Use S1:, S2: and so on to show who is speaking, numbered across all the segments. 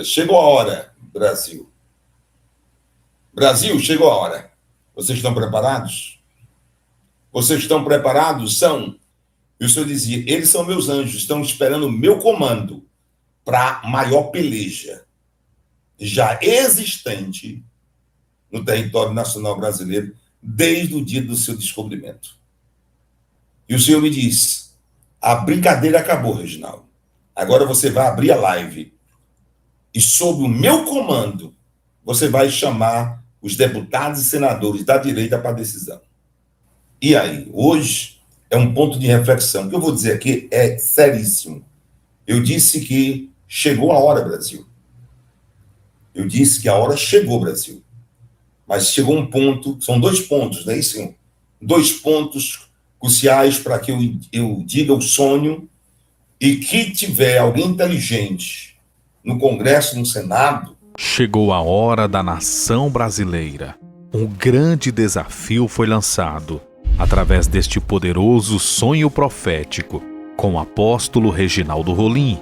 S1: Chegou a hora, Brasil. Brasil, chegou a hora. Vocês estão preparados? Vocês estão preparados? São. E o Senhor dizia, eles são meus anjos, estão esperando o meu comando para maior peleja já existente no território nacional brasileiro desde o dia do seu descobrimento. E o Senhor me diz, a brincadeira acabou, Reginaldo. Agora você vai abrir a live e sob o meu comando, você vai chamar os deputados e senadores da direita para a decisão. E aí, hoje é um ponto de reflexão. O que eu vou dizer aqui é seríssimo. Eu disse que chegou a hora, Brasil. Eu disse que a hora chegou, Brasil. Mas chegou um ponto, são 2 pontos, não é isso? 2 pontos cruciais para que eu diga o sonho e que tiver alguém inteligente no Congresso, no Senado.
S2: Chegou a hora da nação brasileira. Um grande desafio foi lançado através deste poderoso sonho profético com o apóstolo Reginaldo Rolim.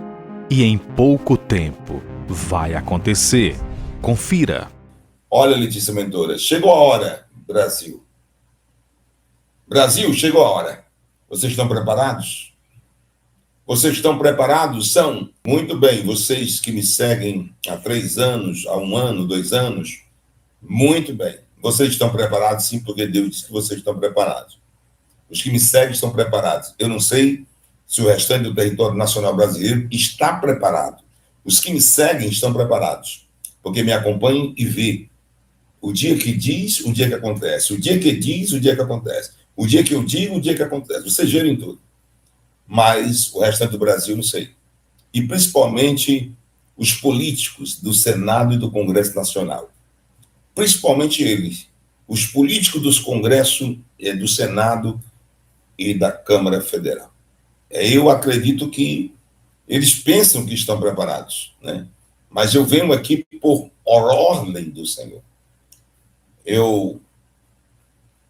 S2: E em pouco tempo vai acontecer. Confira.
S1: Olha, Letícia Mentora, chegou a hora, Brasil. Brasil, chegou a hora. Vocês estão preparados? Vocês estão preparados? São? Muito bem, vocês que me seguem há 3 anos, há 1 ano, 2 anos, muito bem. Vocês estão preparados, sim, porque Deus disse que vocês estão preparados. Os que me seguem estão preparados. Eu não sei se o restante do território nacional brasileiro está preparado. Os que me seguem estão preparados, porque me acompanham e vê o dia que diz, o dia que acontece. O dia que diz, o dia que acontece. O dia que eu digo, o dia que acontece. Vocês gerem tudo. Mas o restante do Brasil, não sei. E principalmente os políticos do Senado e do Congresso Nacional. Principalmente eles. Os políticos dos Congressos, do Senado e da Câmara Federal. Eu acredito que eles pensam que estão preparados, né? Mas eu venho aqui por ordem do Senhor.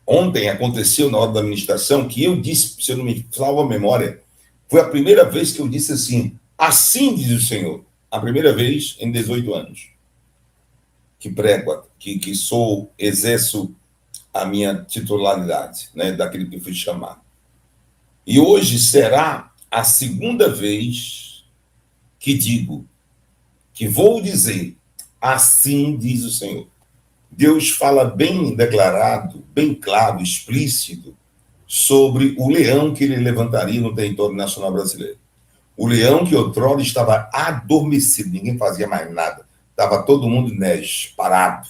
S1: Ontem aconteceu na hora da administração que eu disse, se eu não me salvo a memória, foi a primeira vez que eu disse assim diz o Senhor, a primeira vez em 18 anos que prego, que exerço a minha titularidade, né, daquilo que fui chamado. E hoje será a 2ª vez que digo, que vou dizer, assim diz o Senhor. Deus fala bem declarado, bem claro, explícito, sobre o leão que ele levantaria no território nacional brasileiro. O leão que outrora estava adormecido, ninguém fazia mais nada, estava todo mundo parado.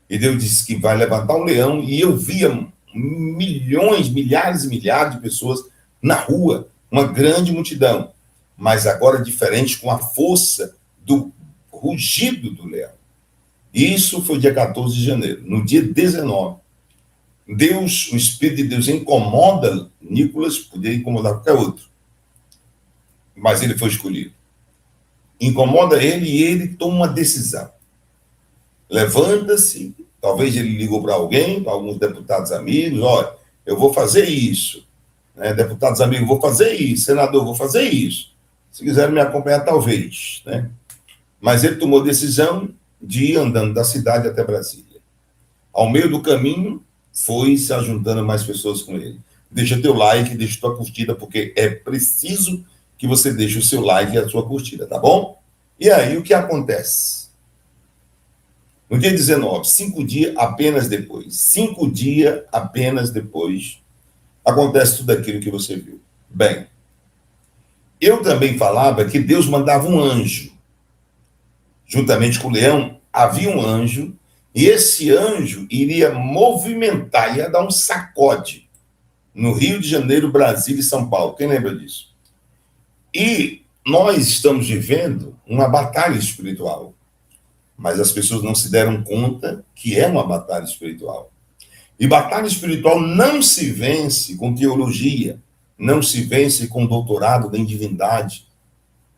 S1: E Deus disse que vai levantar um leão, e eu via milhões, milhares e milhares de pessoas na rua, uma grande multidão, mas agora diferente, com a força do rugido do leão. Isso foi dia 14 de janeiro. No dia 19, o Espírito de Deus incomoda Nicolas, podia incomodar qualquer outro, mas ele foi escolhido. Incomoda ele e ele toma uma decisão. Levanta-se, talvez ele ligou para alguém, para alguns deputados amigos, olha, eu vou fazer isso. Né? Deputados amigos, vou fazer isso. Senador, vou fazer isso. Se quiserem me acompanhar, talvez. Né? Mas ele tomou a decisão de ir andando da cidade até Brasília. Ao meio do caminho, foi se ajuntando mais pessoas com ele. Deixa teu like, deixa tua curtida, porque é preciso que você deixe o seu like e a sua curtida, tá bom? E aí, o que acontece? No dia 19, 5 dias apenas depois, acontece tudo aquilo que você viu. Bem, eu também falava que Deus mandava um anjo. Juntamente com o leão, havia um anjo, e esse anjo iria movimentar, ia dar um sacode no Rio de Janeiro, Brasília e São Paulo. Quem lembra disso? E nós estamos vivendo uma batalha espiritual, mas as pessoas não se deram conta que é uma batalha espiritual. E batalha espiritual não se vence com teologia, não se vence com doutorado em divindade,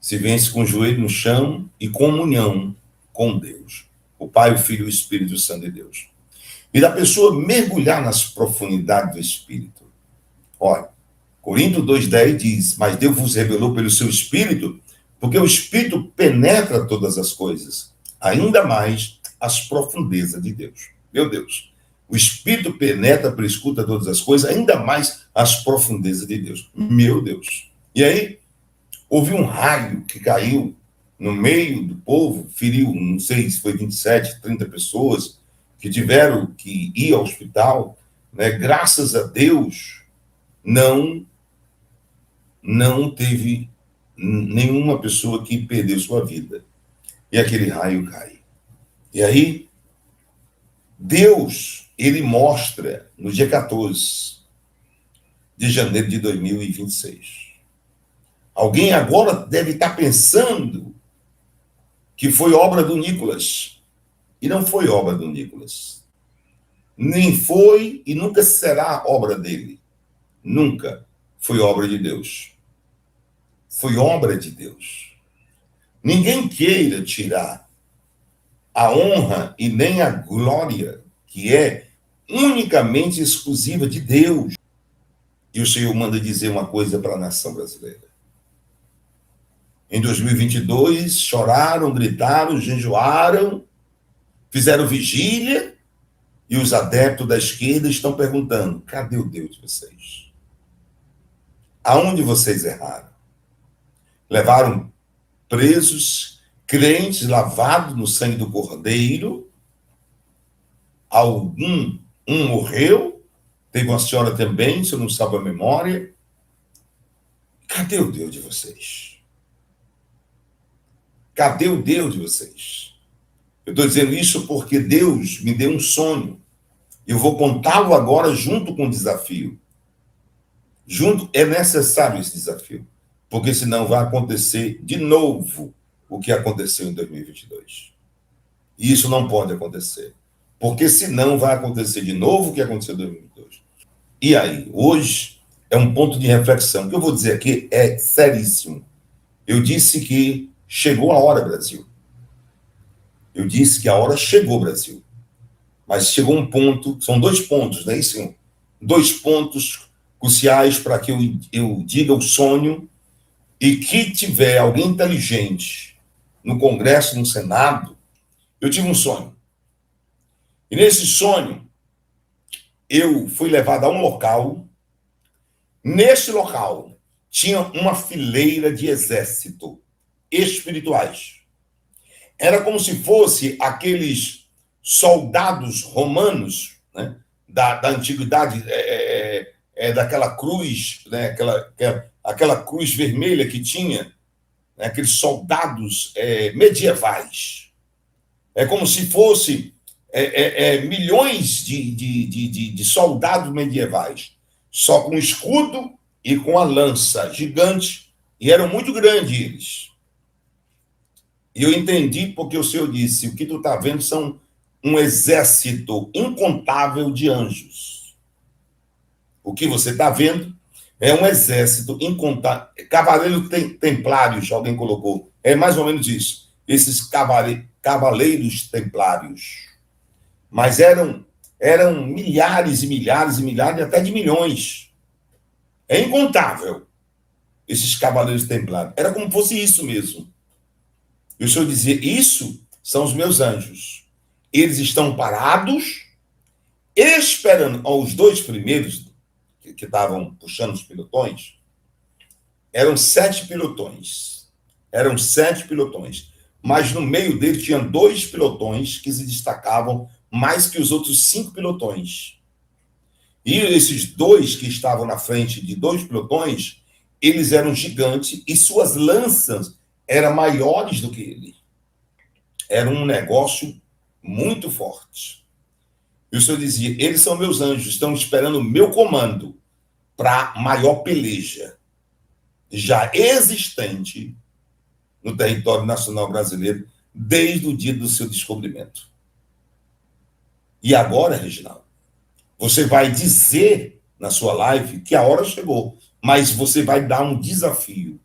S1: se vence com o joelho no chão e comunhão com Deus, o Pai, o Filho e o Espírito Santo de Deus. E da pessoa mergulhar nas profundidades do Espírito. Olha, Coríntios 2,10 diz, mas Deus vos revelou pelo seu Espírito, Porque o Espírito penetra todas as coisas, ainda mais as profundezas de Deus. Meu Deus. O Espírito penetra, prescuta todas as coisas, ainda mais as profundezas de Deus. Meu Deus. E aí, houve um raio que caiu no meio do povo, feriu, não sei se foi 27, 30 pessoas, que tiveram que ir ao hospital, né? Graças a Deus, não teve nenhuma pessoa que perdeu sua vida. E aquele raio cai. E aí, Deus, ele mostra no dia 14 de janeiro de 2026. Alguém agora deve estar pensando que foi obra do Nicolas. E não foi obra do Nicolas. Nem foi e nunca será obra dele. Nunca foi obra de Deus. Foi obra de Deus. Ninguém queira tirar a honra e nem a glória que é unicamente exclusiva de Deus. E o Senhor manda dizer uma coisa para a nação brasileira. Em 2022, choraram, gritaram, jejuaram, fizeram vigília, e os adeptos da esquerda estão perguntando: cadê o Deus de vocês? Aonde vocês erraram? Levaram presos, crentes lavados no sangue do Cordeiro. Um morreu, teve uma senhora também, se eu não sabe a memória. Cadê o Deus de vocês? Cadê o Deus de vocês? Eu estou dizendo isso porque Deus me deu um sonho. Eu vou contá-lo agora junto com o desafio. É necessário esse desafio, porque senão vai acontecer de novo o que aconteceu em 2022. E isso não pode acontecer, porque senão vai acontecer de novo o que aconteceu em 2022. E aí, hoje é um ponto de reflexão. O que eu vou dizer aqui é seríssimo. Eu disse que chegou a hora, Brasil. Eu disse que a hora chegou, Brasil. Mas chegou um ponto, são 2 pontos, né? Isso, 2 pontos cruciais para que eu diga o sonho, e que tiver alguém inteligente no Congresso, no Senado. Eu tive um sonho. E nesse sonho, eu fui levado a um local. Nesse local, tinha uma fileira de exército espirituais. Era como se fosse aqueles soldados romanos, né, da antiguidade, daquela cruz, né, aquela cruz vermelha que tinha, né, aqueles soldados medievais. É como se fosse milhões de soldados medievais, só com escudo e com a lança gigante, e eram muito grandes eles. E eu entendi porque o Senhor disse: o que tu está vendo são um exército incontável de anjos. O que você está vendo é um exército incontável. Cavaleiros templários, alguém colocou. É mais ou menos isso. Esses cavaleiros templários. Mas eram milhares e milhares e milhares, até de milhões. É incontável, esses cavaleiros templários. Era como fosse isso mesmo. E o Senhor dizia: isso são os meus anjos. Eles estão parados, esperando. Os 2 primeiros que estavam puxando os pilotões, eram 7 pilotões. Eram 7 pilotões. Mas no meio deles tinha 2 pilotões que se destacavam mais que os outros 5 pilotões. E esses 2 que estavam na frente de 2 pilotões, eles eram gigantes e suas lanças eram maiores do que ele. Era um negócio muito forte. E o Senhor dizia: eles são meus anjos, estão esperando o meu comando para maior peleja já existente no território nacional brasileiro desde o dia do seu descobrimento. E agora, Reginaldo, você vai dizer na sua live que a hora chegou, mas você vai dar um desafio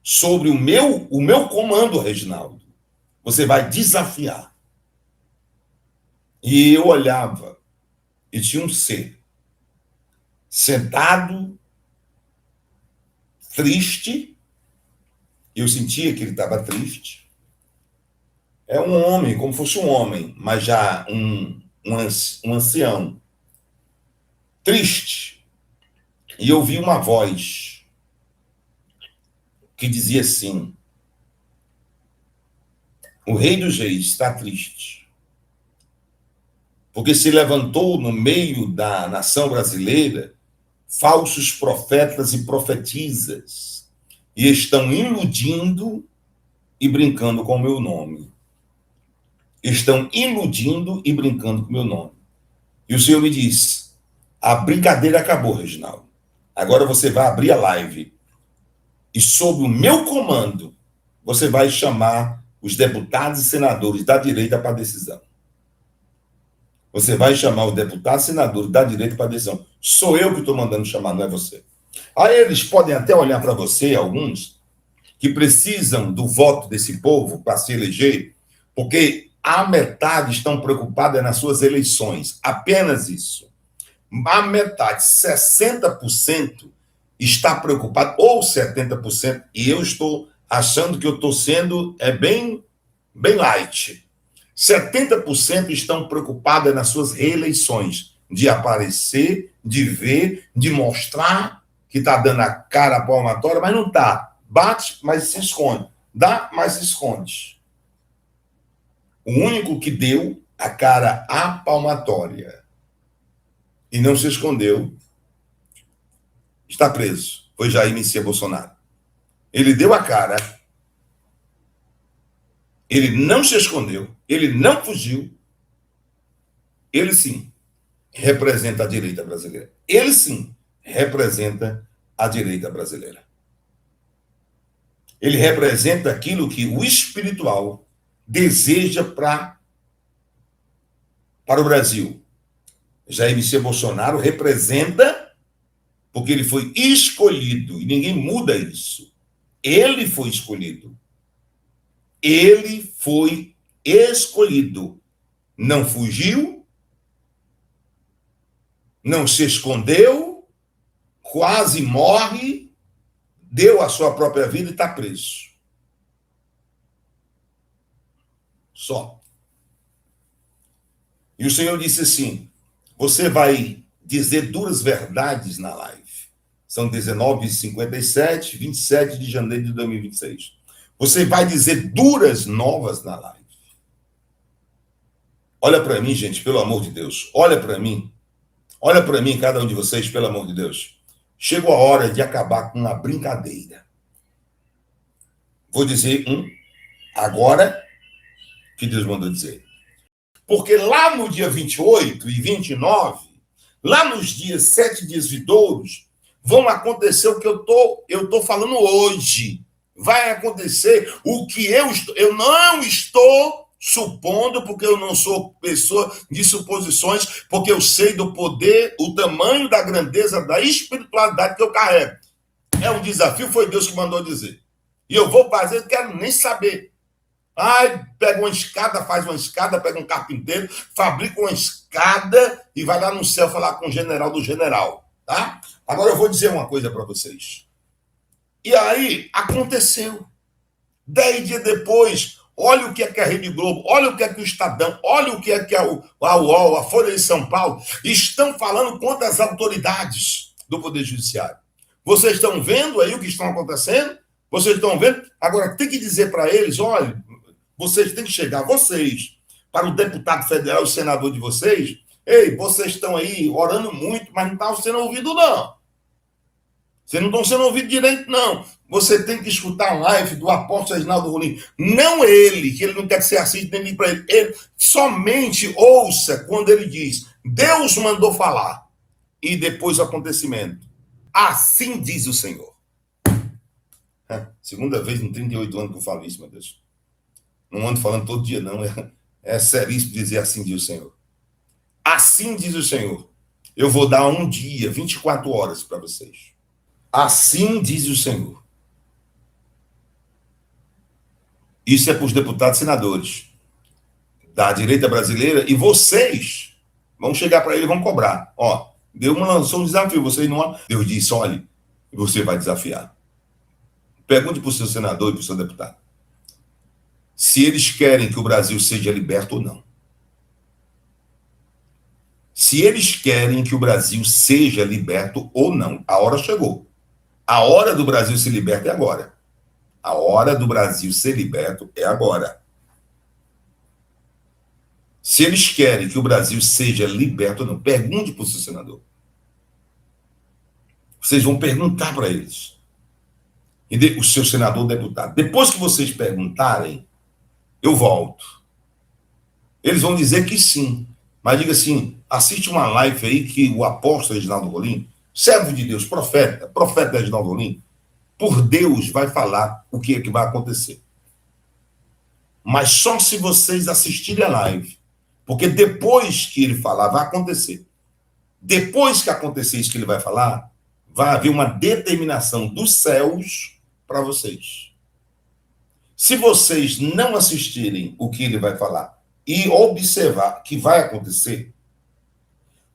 S1: sobre o meu comando, Reginaldo. Você vai desafiar. E eu olhava e tinha um ser sentado, triste, Eu sentia que ele estava triste. É um homem, como fosse um homem, mas já um ancião. Triste. E eu vi uma voz que dizia assim: o Rei dos Reis está triste, porque se levantou no meio da nação brasileira falsos profetas e profetisas, e estão iludindo e brincando com o meu nome. Estão iludindo e brincando com o meu nome. E o Senhor me disse: a brincadeira acabou, Reginaldo. Agora você vai abrir a live e, sob o meu comando, você vai chamar os deputados e senadores da direita para a decisão. Você vai chamar os deputados e senadores da direita para a decisão. Sou eu que estou mandando chamar, não é você. Aí eles podem até olhar para você, alguns, que precisam do voto desse povo para se eleger, porque a metade estão preocupadas nas suas eleições. Apenas isso. A metade, 60%, está preocupado, ou 70%, e eu estou achando que eu estou sendo bem light. 70% estão preocupadas nas suas reeleições, de aparecer, de ver, de mostrar que está dando a cara à palmatória, mas não está. Bate, mas se esconde. Dá, mas se esconde. O único que deu a cara à palmatória e não se escondeu está preso. Foi Jair Messias Bolsonaro. Ele deu a cara, ele não se escondeu, ele não fugiu. Ele sim representa a direita brasileira. Ele sim representa a direita brasileira. Ele representa aquilo que o espiritual deseja para o Brasil. Jair Messias Bolsonaro representa, porque ele foi escolhido, e ninguém muda isso. Ele foi escolhido. Ele foi escolhido. Não fugiu, não se escondeu, quase morre, deu a sua própria vida e está preso. Só. E o Senhor disse assim: você vai dizer duras verdades na live. São 19h57, 27 de janeiro de 2026. Você vai dizer duras novas na live. Olha para mim, gente, pelo amor de Deus. Olha para mim. Olha para mim, cada um de vocês, pelo amor de Deus. Chegou a hora de acabar com a brincadeira. Vou dizer agora que Deus mandou dizer. Porque lá no dia 28 e 29, lá nos dias 7 dias vidouros, vão acontecer o que eu tô falando hoje. Vai acontecer o que eu não estou supondo, porque eu não sou pessoa de suposições, porque eu sei do poder, o tamanho da grandeza, da espiritualidade que eu carrego. É um desafio, foi Deus que mandou dizer. E eu vou fazer, não quero nem saber. Pega uma escada, faz uma escada, pega um carpinteiro, fabrica uma escada e vai lá no céu falar com o general do general, tá? Agora eu vou dizer uma coisa para vocês. E aí, aconteceu. 10 dias depois, olha o que é a Rede Globo, olha o que é o Estadão, olha o que é a UOL, a Folha de São Paulo, estão falando contra as autoridades do Poder Judiciário. Vocês estão vendo aí o que está acontecendo? Vocês estão vendo? Agora, tem que dizer para eles, olha, vocês têm que chegar, vocês, para o deputado federal, o senador de vocês, ei, vocês estão aí orando muito, mas não estão sendo ouvidos, não. Vocês não estão sendo ouvidos direito, não. Você tem que escutar a live do apóstolo Reginaldo Rolim. Não ele, que ele não quer que você assista nem para ele. Ele somente ouça quando ele diz, Deus mandou falar. E depois o acontecimento. Assim diz o Senhor. Segunda vez em 38 anos que eu falo isso, meu Deus. Não ando falando todo dia, não. É seríssimo dizer assim diz o Senhor. Assim diz o Senhor. Eu vou dar um dia, 24 horas para vocês. Assim diz o Senhor. Isso é para os deputados e senadores da direita brasileira, e vocês vão chegar para ele e vão cobrar. Deus lançou um desafio, vocês não. Deus disse, olha, você vai desafiar. Pergunte para o seu senador e para o seu deputado se eles querem que o Brasil seja liberto ou não. Se eles querem que o Brasil seja liberto ou não. A hora chegou. A hora do Brasil se libertar é agora. A hora do Brasil ser liberto é agora. Se eles querem que o Brasil seja liberto ou não, pergunte para o seu senador. Vocês vão perguntar para eles. E o seu senador, deputado. Depois que vocês perguntarem, eu volto. Eles vão dizer que sim. Mas diga assim, assiste uma live aí que o apóstolo Reginaldo Rolim, servo de Deus, profeta Reginaldo Rolim, por Deus vai falar o que é que vai acontecer. Mas só se vocês assistirem a live. Porque depois que ele falar, vai acontecer. Depois que acontecer isso que ele vai falar, vai haver uma determinação dos céus para vocês. Se vocês não assistirem o que ele vai falar e observar que vai acontecer,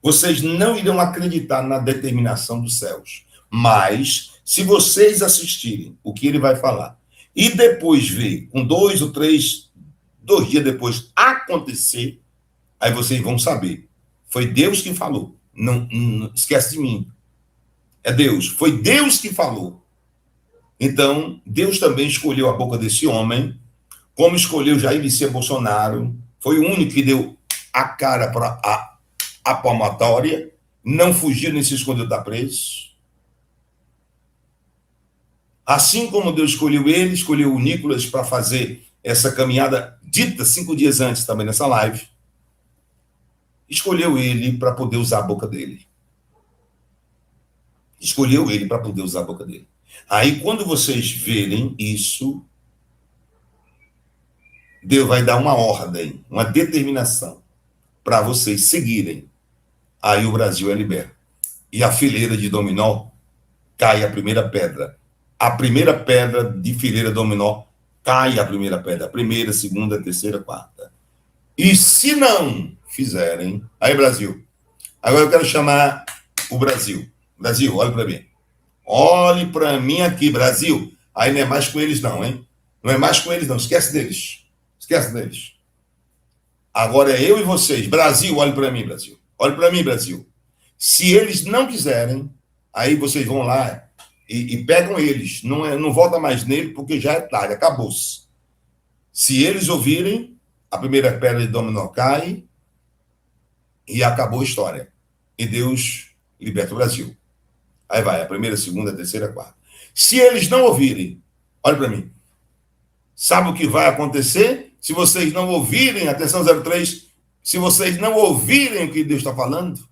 S1: vocês não irão acreditar na determinação dos céus. Mas, se vocês assistirem o que ele vai falar e depois ver, com 2 ou 3, 2 dias depois, acontecer, aí vocês vão saber. Foi Deus que falou. Não esquece de mim. É Deus. Foi Deus que falou. Então, Deus também escolheu a boca desse homem, como escolheu Jair Messias Bolsonaro. Foi o único que deu a cara para a palmatória, não fugiu nem se escondeu da preso. Assim como Deus escolheu ele, escolheu o Nicolas para fazer essa caminhada dita 5 dias antes também nessa live, escolheu ele para poder usar a boca dele. Escolheu ele para poder usar a boca dele. Aí, quando vocês verem isso, Deus vai dar uma ordem, uma determinação para vocês seguirem. Aí o Brasil é liberto. E a fileira de dominó cai a primeira pedra. A primeira pedra de fileira dominó cai a primeira pedra. A primeira, segunda, terceira, quarta. E se não fizerem... Aí, Brasil. Agora eu quero chamar o Brasil. Brasil, olha para mim. Olhe para mim aqui, Brasil. Aí não é mais com eles não, hein? Não é mais com eles não. Esquece deles. Esquece deles. Agora é eu e vocês. Brasil, olhe para mim, Brasil. Olhe para mim, Brasil. Se eles não quiserem, aí vocês vão lá e pegam eles. Não volta mais nele, porque já é tarde, acabou-se. Se eles ouvirem, a primeira pedra de dominó cai e acabou a história. E Deus liberta o Brasil. Aí vai, a primeira, segunda, terceira, quarta. Se eles não ouvirem, olha para mim. Sabe o que vai acontecer? Se vocês não ouvirem, atenção 03, se vocês não ouvirem o que Deus está falando,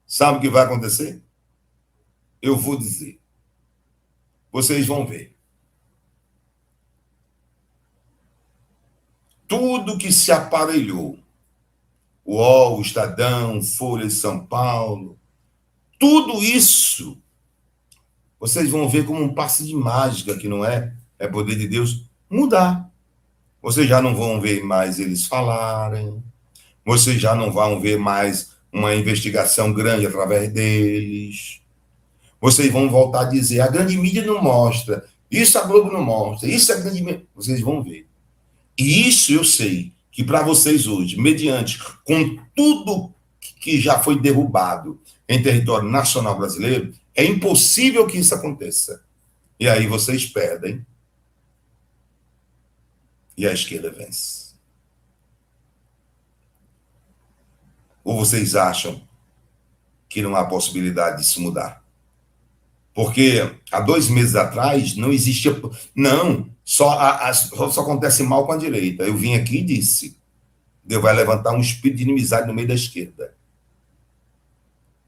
S1: sabe o que vai acontecer? Eu vou dizer. Vocês vão ver. Tudo que se aparelhou, o UOL, o Estadão, Folha de São Paulo, tudo isso, vocês vão ver como um passe de mágica, que não é poder de Deus, mudar. Vocês já não vão ver mais eles falarem, vocês já não vão ver mais uma investigação grande através deles. Vocês vão voltar a dizer, a grande mídia não mostra, isso a Globo não mostra, isso a grande mídia... Vocês vão ver. E isso eu sei que para vocês hoje, mediante, com tudo que já foi derrubado em território nacional brasileiro, é impossível que isso aconteça. E aí vocês perdem e a esquerda vence. Ou vocês acham que não há possibilidade disso mudar? Porque há 2 meses atrás não existia... Não, só acontece mal com a direita. Eu vim aqui e disse, Deus vai levantar um espírito de inimizade no meio da esquerda.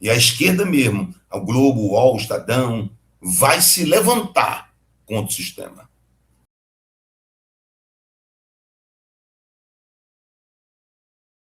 S1: E a esquerda mesmo, o Globo, o UOL, o Estadão, vai se levantar contra o sistema.